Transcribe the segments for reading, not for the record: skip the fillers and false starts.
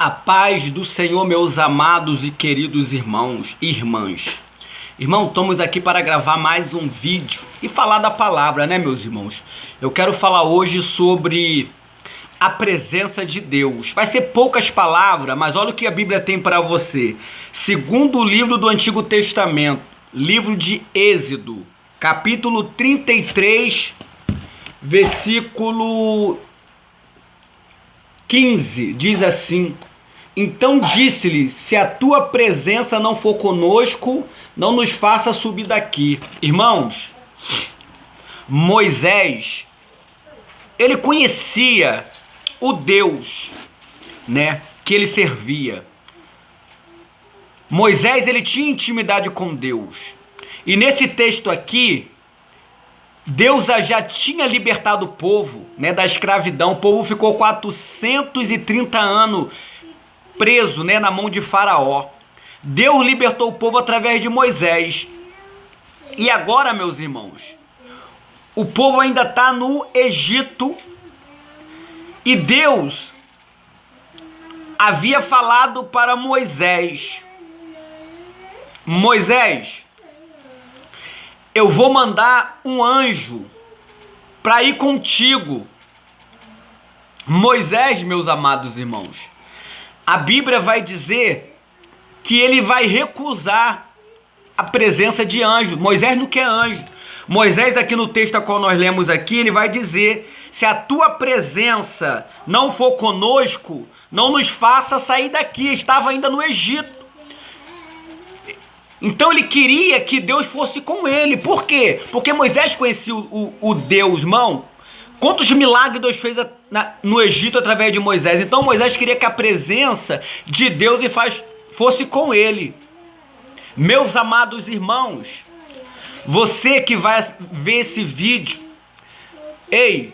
A paz do Senhor, meus amados e queridos irmãos e irmãs. Irmão, estamos aqui para gravar mais um vídeo e falar da palavra, né, meus irmãos? Eu quero falar hoje sobre a presença de Deus. Vai ser poucas palavras, mas olha o que a Bíblia tem para você. Segundo o livro do Antigo Testamento, livro de Êxodo, capítulo 33, versículo 15, diz assim: então disse-lhe, se a tua presença não for conosco, não nos faça subir daqui. Irmãos, Moisés, ele conhecia o Deus, né, que ele servia. Moisés, ele tinha intimidade com Deus. E nesse texto aqui, Deus já tinha libertado o povo, né, da escravidão. O povo ficou 430 anos preso, né, na mão de Faraó. Deus libertou o povo através de Moisés. E agora, meus irmãos, o povo ainda está no Egito. E Deus havia falado para Moisés: Moisés, eu vou mandar um anjo para ir contigo. Moisés, meus amados irmãos, a Bíblia vai dizer que ele vai recusar a presença de anjo. Moisés não quer anjo. Moisés, aqui no texto a qual nós lemos aqui, ele vai dizer: se a tua presença não for conosco, não nos faça sair daqui. Estava ainda no Egito. Então ele queria que Deus fosse com ele. Por quê? Porque Moisés conhecia o Deus, irmão. Quantos milagres Deus fez no Egito através de Moisés? Então Moisés queria que a presença de Deus fosse com ele. Meus amados irmãos, você que vai ver esse vídeo, ei,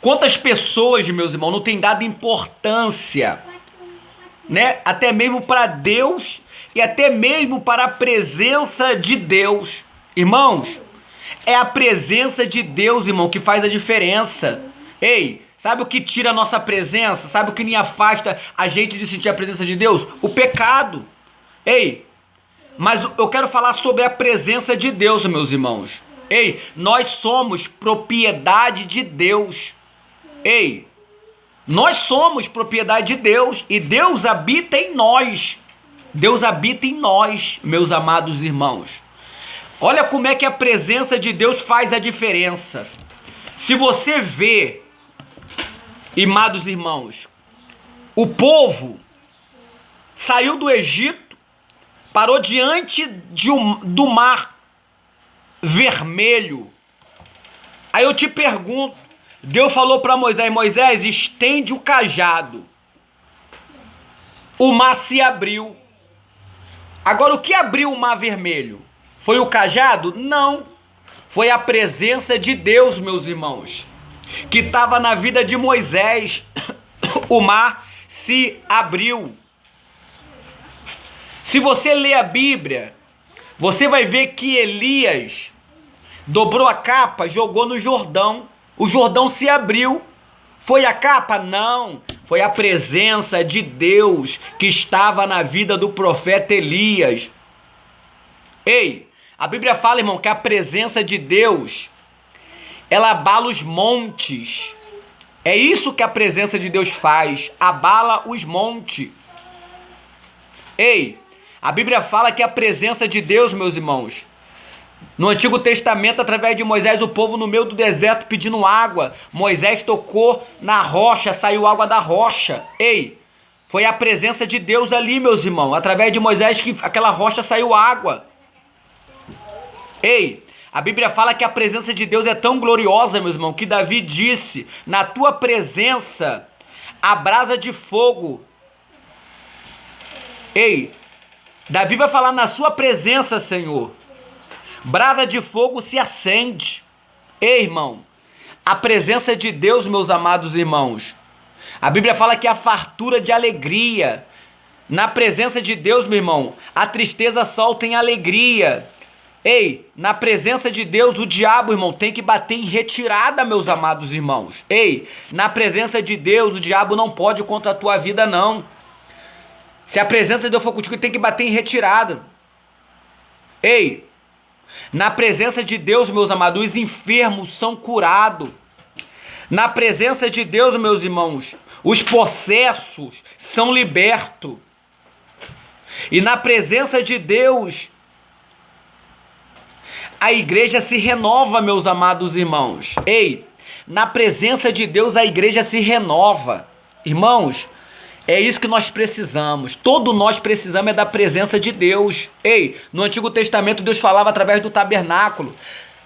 quantas pessoas, meus irmãos, não têm dado importância, né? Até mesmo para Deus e até mesmo para a presença de Deus. Irmãos, é a presença de Deus, irmão, que faz a diferença. Ei, sabe o que tira a nossa presença? Sabe o que me afasta a gente de sentir a presença de Deus? O pecado. Ei, mas eu quero falar sobre a presença de Deus, meus irmãos. Ei, nós somos propriedade de Deus. Ei, nós somos propriedade de Deus e Deus habita em nós. Deus habita em nós, meus amados irmãos. Olha como é que a presença de Deus faz a diferença. Se você vê, amados irmãos, o povo saiu do Egito, parou diante do mar vermelho. Aí eu te pergunto, Deus falou para Moisés: Moisés, estende o cajado. O mar se abriu. Agora, o que abriu o mar vermelho? Foi o cajado? Não. Foi a presença de Deus, meus irmãos, que estava na vida de Moisés. O mar se abriu. Se você ler a Bíblia, você vai ver que Elias dobrou a capa, jogou no Jordão. O Jordão se abriu. Foi a capa? Não. Foi a presença de Deus que estava na vida do profeta Elias. Ei, a Bíblia fala, irmão, que a presença de Deus, ela abala os montes. É isso que a presença de Deus faz, abala os montes. Ei, a Bíblia fala que a presença de Deus, meus irmãos, no Antigo Testamento, através de Moisés, o povo no meio do deserto pedindo água. Moisés tocou na rocha, saiu água da rocha. Ei, foi a presença de Deus ali, meus irmãos, através de Moisés que aquela rocha saiu água. Ei, a Bíblia fala que a presença de Deus é tão gloriosa, meu irmão, que Davi disse: na tua presença há brasa de fogo. Ei, Davi vai falar: na sua presença, Senhor, brasa de fogo se acende. Ei, irmão, a presença de Deus, meus amados irmãos, a Bíblia fala que há fartura de alegria. Na presença de Deus, meu irmão, a tristeza solta em alegria. Ei, na presença de Deus, o diabo, irmão, tem que bater em retirada, meus amados irmãos. Ei, na presença de Deus, o diabo não pode contra a tua vida, não. Se a presença de Deus for contigo, tem que bater em retirada. Ei, na presença de Deus, meus amados, os enfermos são curados. Na presença de Deus, meus irmãos, os possessos são libertos. E na presença de Deus, a igreja se renova, meus amados irmãos. Ei, na presença de Deus, a igreja se renova. Irmãos, é isso que nós precisamos. Todo nós precisamos é da presença de Deus. Ei, no Antigo Testamento Deus falava através do tabernáculo.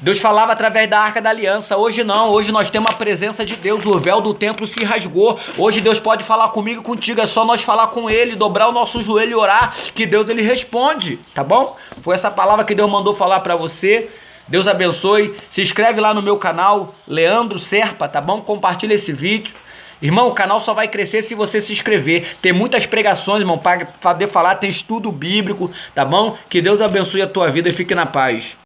Deus falava através da Arca da Aliança. Hoje não, hoje nós temos a presença de Deus. O véu do templo se rasgou. Hoje Deus pode falar comigo e contigo. É só nós falar com Ele, dobrar o nosso joelho e orar, que Deus Ele responde, tá bom? Foi essa palavra que Deus mandou falar para você. Deus abençoe. Se inscreve lá no meu canal, Leandro Serpa, tá bom? Compartilha esse vídeo. Irmão, o canal só vai crescer se você se inscrever. Tem muitas pregações, irmão, para poder falar. Tem estudo bíblico, tá bom? Que Deus abençoe a tua vida e fique na paz.